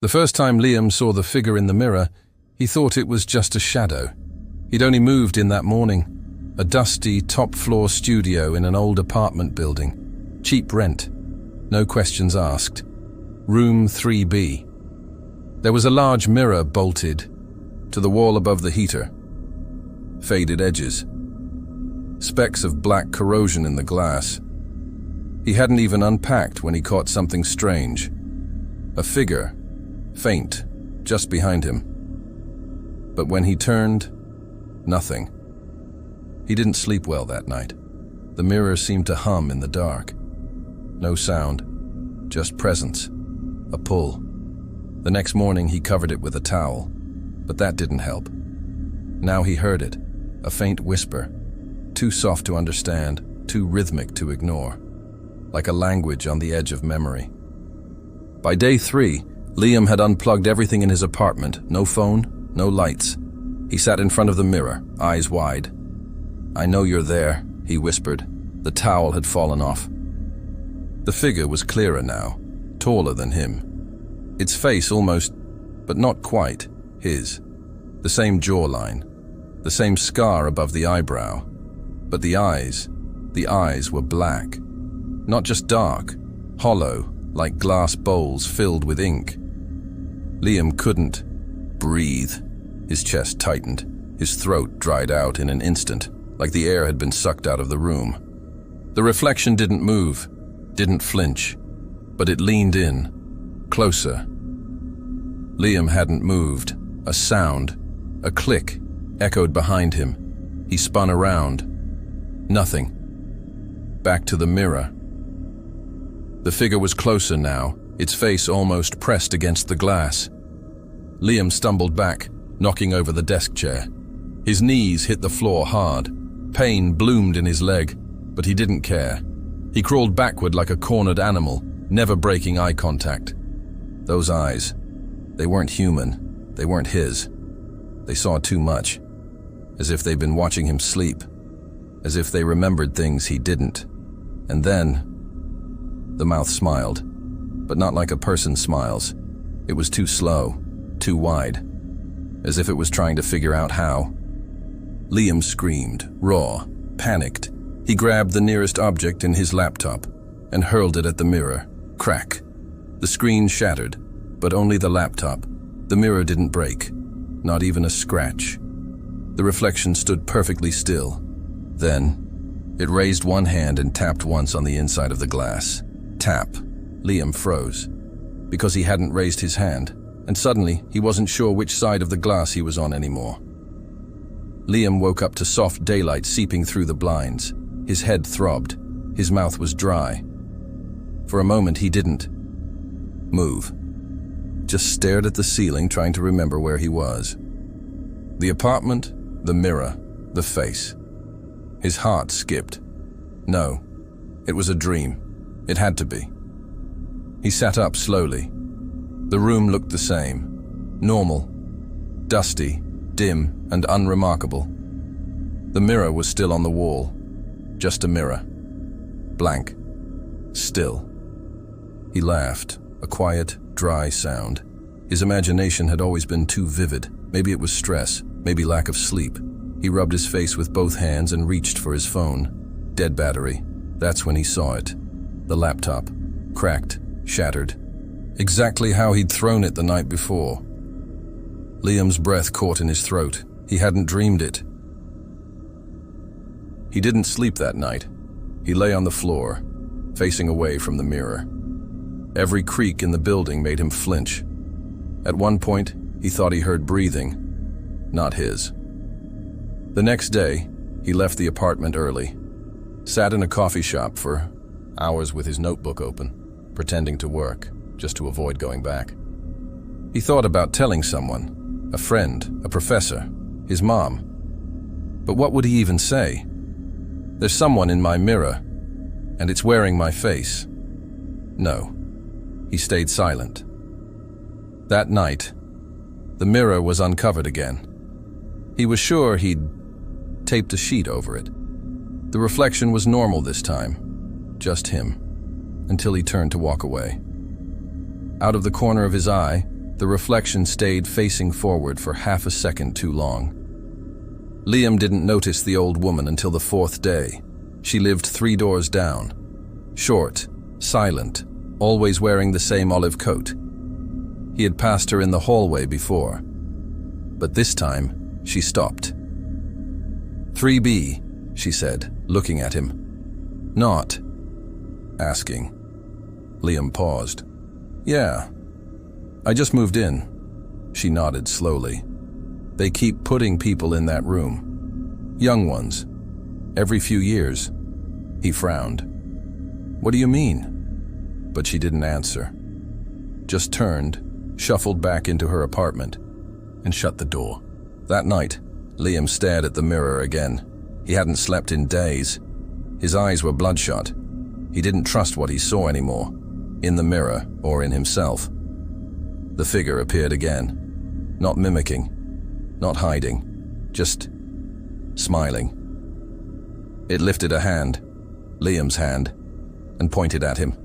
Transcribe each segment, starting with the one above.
The first time Liam saw the figure in the mirror, he thought it was just a shadow. He'd only moved in that morning. A dusty, top-floor studio in an old apartment building. Cheap rent. No questions asked. Room 3B. There was a large mirror bolted to the wall above the heater. Faded edges. Specks of black corrosion in the glass. He hadn't even unpacked when he caught something strange. A figure, faint, just behind him. But when he turned, nothing. He didn't sleep well that night. The mirror seemed to hum in the dark. No sound, just presence, a pull. The next morning he covered it with a towel, but that didn't help. Now he heard it, a faint whisper, too soft to understand, too rhythmic to ignore, like a language on the edge of memory. By day 3, Liam had unplugged everything in his apartment, no phone, no lights. He sat in front of the mirror, eyes wide. "I know you're there," he whispered. The towel had fallen off. The figure was clearer now, taller than him. Its face almost, but not quite, his. The same jawline, the same scar above the eyebrow. But the eyes were black. Not just dark, hollow, like glass bowls filled with ink. Liam couldn't breathe. His chest tightened. His throat dried out in an instant, like the air had been sucked out of the room. The reflection didn't move, didn't flinch, but it leaned in, closer. Liam hadn't moved. A sound, a click, echoed behind him. He spun around. Nothing. Back to the mirror. The figure was closer now, its face almost pressed against the glass. Liam stumbled back, knocking over the desk chair. His knees hit the floor hard. Pain bloomed in his leg, but he didn't care. He crawled backward like a cornered animal, never breaking eye contact. Those eyes, they weren't human. They weren't his. They saw too much, as if they'd been watching him sleep, as if they remembered things he didn't. And then, the mouth smiled, but not like a person smiles. It was too slow, too wide, as if it was trying to figure out how. Liam screamed, raw, panicked. He grabbed the nearest object in his laptop and hurled it at the mirror. Crack. The screen shattered, but only the laptop. The mirror didn't break, not even a scratch. The reflection stood perfectly still. Then, it raised one hand and tapped once on the inside of the glass. Tap. Liam froze, because he hadn't raised his hand, and suddenly he wasn't sure which side of the glass he was on anymore. Liam woke up to soft daylight seeping through the blinds. His head throbbed. His mouth was dry. For a moment he didn't move. Just stared at the ceiling, trying to remember where he was. The apartment, the mirror, the face. His heart skipped. No, it was a dream. It had to be. He sat up slowly. The room looked the same. Normal. Dusty, dim, and unremarkable. The mirror was still on the wall. Just a mirror. Blank. Still. He laughed, a quiet, dry sound. His imagination had always been too vivid. Maybe it was stress, maybe lack of sleep. He rubbed his face with both hands and reached for his phone. Dead battery. That's when he saw it. The laptop. Cracked, shattered. Exactly how he'd thrown it the night before. Liam's breath caught in his throat. He hadn't dreamed it. He didn't sleep that night. He lay on the floor, facing away from the mirror. Every creak in the building made him flinch. At one point, he thought he heard breathing. Not his. The next day, he left the apartment early. Sat in a coffee shop for hours with his notebook open, pretending to work, just to avoid going back. He thought about telling someone, a friend, a professor, his mom. But what would he even say? There's someone in my mirror, and it's wearing my face. No. He stayed silent. That night, the mirror was uncovered again. He was sure he'd taped a sheet over it. The reflection was normal this time, just him, until he turned to walk away. Out of the corner of his eye, The reflection stayed facing forward for half a second too long. Liam didn't notice the old woman until the fourth day. She lived 3 doors down. Short, silent, always wearing the same olive coat. He had passed her in the hallway before, but this time she stopped. 3B, she said, looking at him. Not. Asking. Liam paused. Yeah. I just moved in. She nodded slowly. They keep putting people in that room. Young ones. Every few years. He frowned. What do you mean? But she didn't answer. Just turned, shuffled back into her apartment, and shut the door. That night, Liam stared at the mirror again. He hadn't slept in days. His eyes were bloodshot. He didn't trust what he saw anymore, in the mirror or in himself. The figure appeared again, not mimicking, not hiding, just smiling. It lifted a hand, Liam's hand, and pointed at him.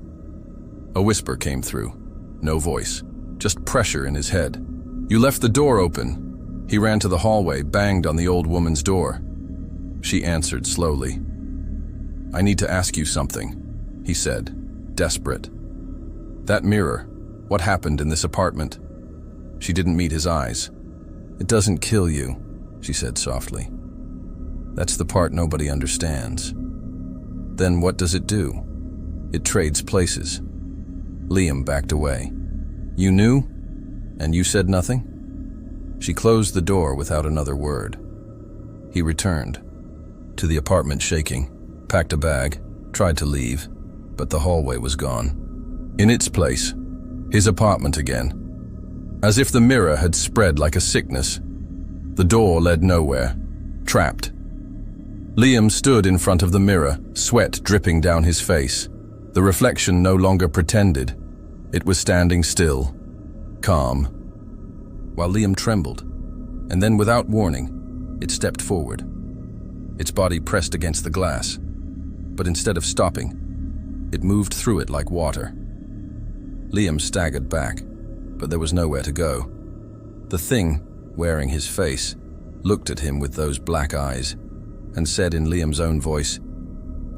A whisper came through, no voice, just pressure in his head. You left the door open. He ran to the hallway, banged on the old woman's door. She answered slowly. I need to ask you something, he said, desperate. That mirror, what happened in this apartment? She didn't meet his eyes. It doesn't kill you, she said softly. That's the part nobody understands. Then what does it do? It trades places. Liam backed away. You knew? And you said nothing? She closed the door without another word. He returned to the apartment shaking, packed a bag, tried to leave, but the hallway was gone. In its place, his apartment again. As if the mirror had spread like a sickness. The door led nowhere, trapped. Liam stood in front of the mirror, sweat dripping down his face. The reflection no longer pretended. It was standing still, calm, while Liam trembled, and then without warning, it stepped forward. Its body pressed against the glass, but instead of stopping, it moved through it like water. Liam staggered back, but there was nowhere to go. The thing, wearing his face, looked at him with those black eyes, and said in Liam's own voice,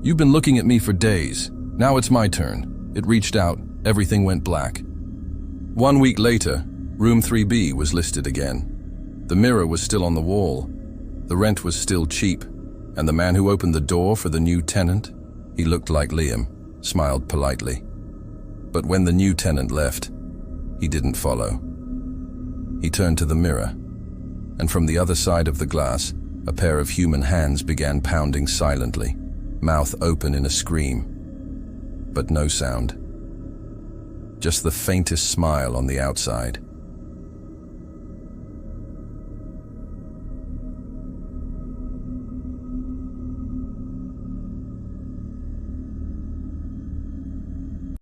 You've been looking at me for days. Now it's my turn. It reached out, everything went black. 1 week later, room 3B was listed again. The mirror was still on the wall. The rent was still cheap, and the man who opened the door for the new tenant, he looked like Liam, smiled politely. But when the new tenant left, he didn't follow. He turned to the mirror, and from the other side of the glass, a pair of human hands began pounding silently, mouth open in a scream. But no sound. Just the faintest smile on the outside.